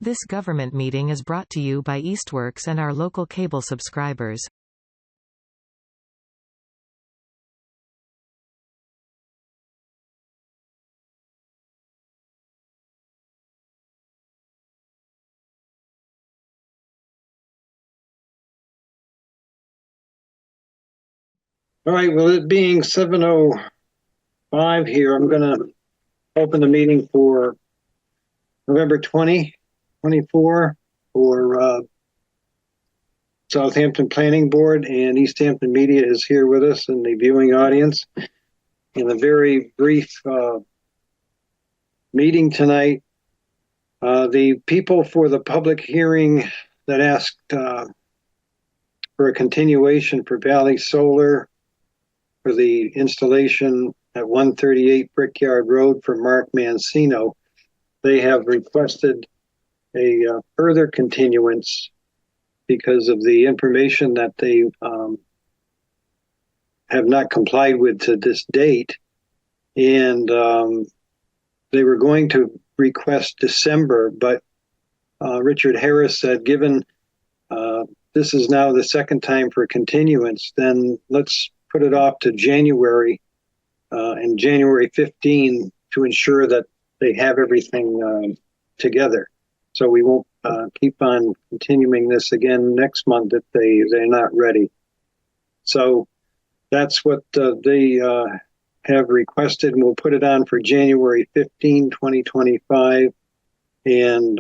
This government meeting is brought to you by Eastworks and our local cable subscribers. All right, well, it being 7:05 here, I'm going to open the meeting for November 2024 for Southampton Planning Board, and Easthampton Media is here with us in the viewing audience. In a very brief meeting tonight, the people for the public hearing that asked for a continuation for Valley Solar for the installation at 138 Brickyard Road for Mark Mancino, they have requested a further continuance because of the information that they have not complied with to this date. And they were going to request December, but Richard Harris said, given this is now the second time for continuance, then let's put it off to January and January 15 to ensure that they have everything together. So we won't keep on continuing this again next month if they're not ready. So that's what they have requested, and we'll put it on for January 15, 2025. And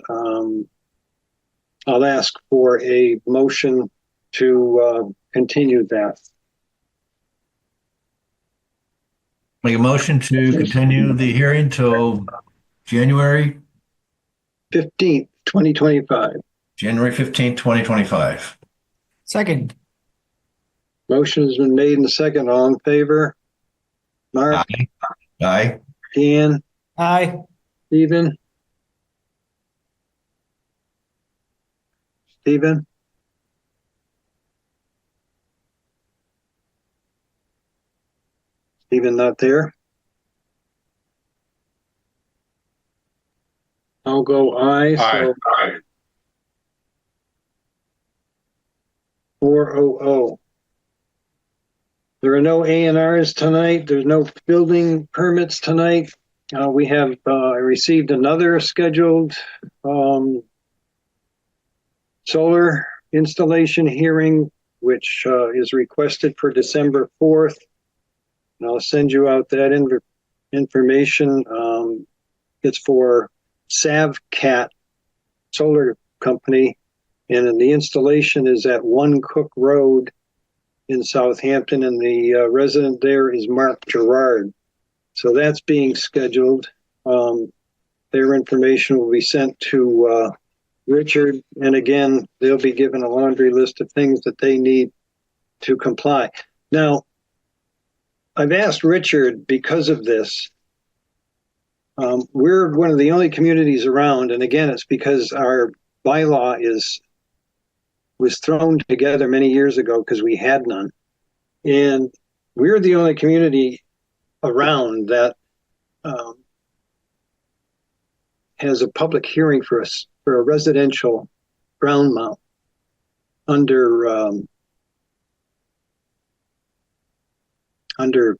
I'll ask for a motion to continue that. Make a motion to continue the hearing till January 15th, 2025. January 15th, 2025. Second. Motion has been made and second. All in favor? Mark? Aye. Aye. Dan? Aye. Stephen? Stephen? Stephen not there? I'll go aye. So Aye. 400. There are no A&Rs tonight. There's no building permits tonight. We have received another scheduled solar installation hearing, which is requested for December 4th. And I'll send you out that information. It's for Savcat Solar Company, and the installation is at 1 Cook Road in Southampton, and the resident there is Mark Gerard. So that's being scheduled. Their information will be sent to Richard, and again, they'll be given a laundry list of things that they need to comply. Now, I've asked Richard, because of this, we're one of the only communities around, and again, it's because our bylaw was thrown together many years ago because we had none. And we're the only community around that has a public hearing for a residential ground mount under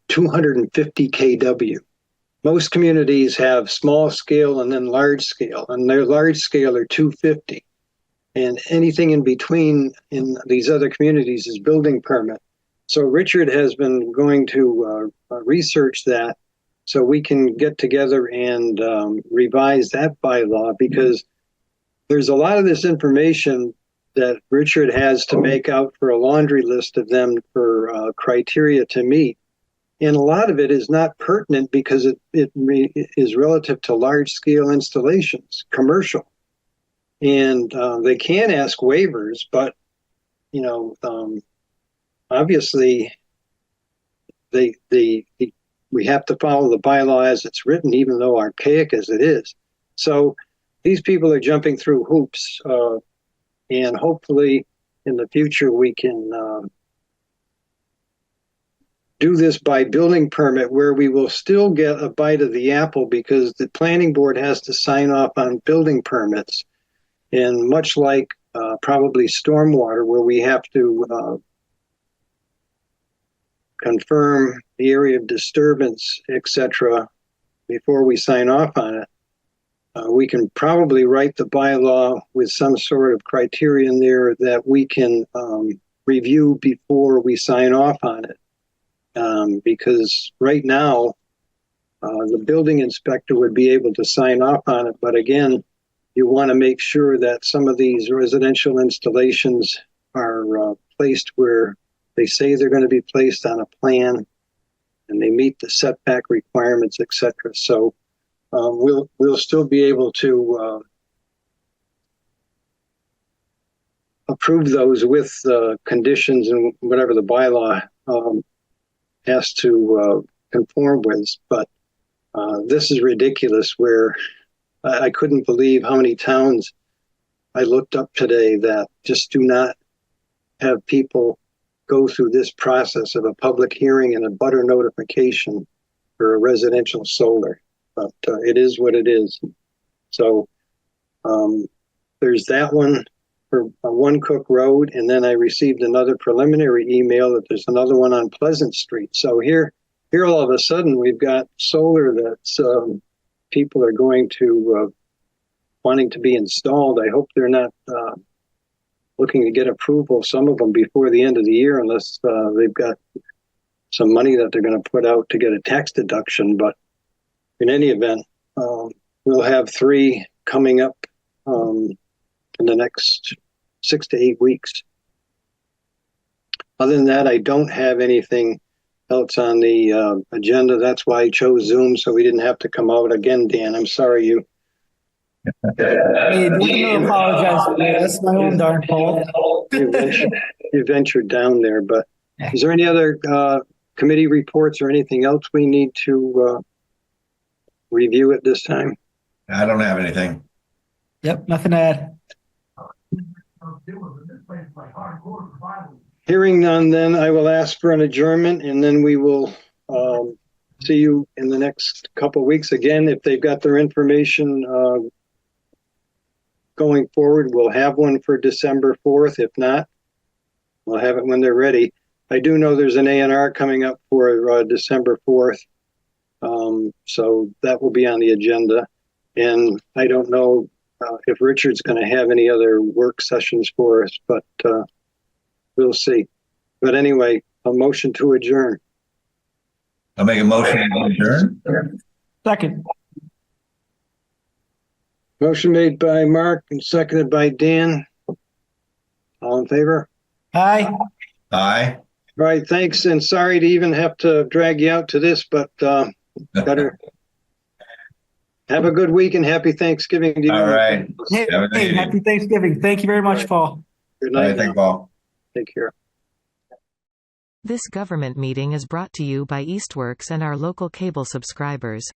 250 kW. Most communities have small scale and then large scale, and their large scale are 250. And anything in between in these other communities is building permit. So Richard has been going to research that so we can get together and revise that bylaw, because there's a lot of this information that Richard has to make out for a laundry list of them for criteria to meet. And a lot of it is not pertinent because it is relative to large-scale installations, commercial. And they can ask waivers, but, obviously we have to follow the bylaw as it's written, even though archaic as it is. So these people are jumping through hoops, and hopefully in the future we can do this by building permit, where we will still get a bite of the apple because the planning board has to sign off on building permits. And much like probably stormwater, where we have to confirm the area of disturbance, etc., before we sign off on it, we can probably write the bylaw with some sort of criterion there that we can review before we sign off on it. Because right now, the building inspector would be able to sign off on it. But again, you want to make sure that some of these residential installations are placed where they say they're going to be placed on a plan, and they meet the setback requirements, etc. So we'll still be able to approve those with conditions and whatever the bylaw has to conform with. But this is ridiculous, where I couldn't believe how many towns I looked up today that just do not have people go through this process of a public hearing and a butter notification for a residential solar. But it is what it is. So there's that one for One Cook Road, and then I received another preliminary email that there's another one on Pleasant Street. So here all of a sudden we've got solar that's people are going to wanting to be installed. I hope they're not looking to get approval, some of them, before the end of the year, unless they've got some money that they're going to put out to get a tax deduction. But in any event, we'll have 3 coming up in the next 6 to 8 weeks. Other than that, I don't have anything else on the agenda. That's why I chose Zoom, so we didn't have to come out again. Dan, I'm sorry you. Hey, don't apologize for me. That's my own darn fault. You ventured down there, but is there any other committee reports or anything else we need to review at this time? I don't have anything. Yep, nothing to add. Hearing none, then I will ask for an adjournment, and then we will see you in the next couple of weeks. Again, if they've got their information going forward, we'll have one for December 4th. If not, we'll have it when they're ready. I do know there's an A&R coming up for December 4th. So that will be on the agenda. And I don't know if Richard's going to have any other work sessions for us, but we'll see. But anyway, a motion to adjourn. I'll make a motion to adjourn. Second. Motion made by Mark and seconded by Dan. All in favor? Aye. Aye. All right, thanks, and sorry to even have to drag you out to this, but better. Have a good week and happy Thanksgiving to you. All right. Hey, happy Thanksgiving. Thank you very much, Paul. Good night. All right, thank you, Paul. Take care. This government meeting is brought to you by Eastworks and our local cable subscribers.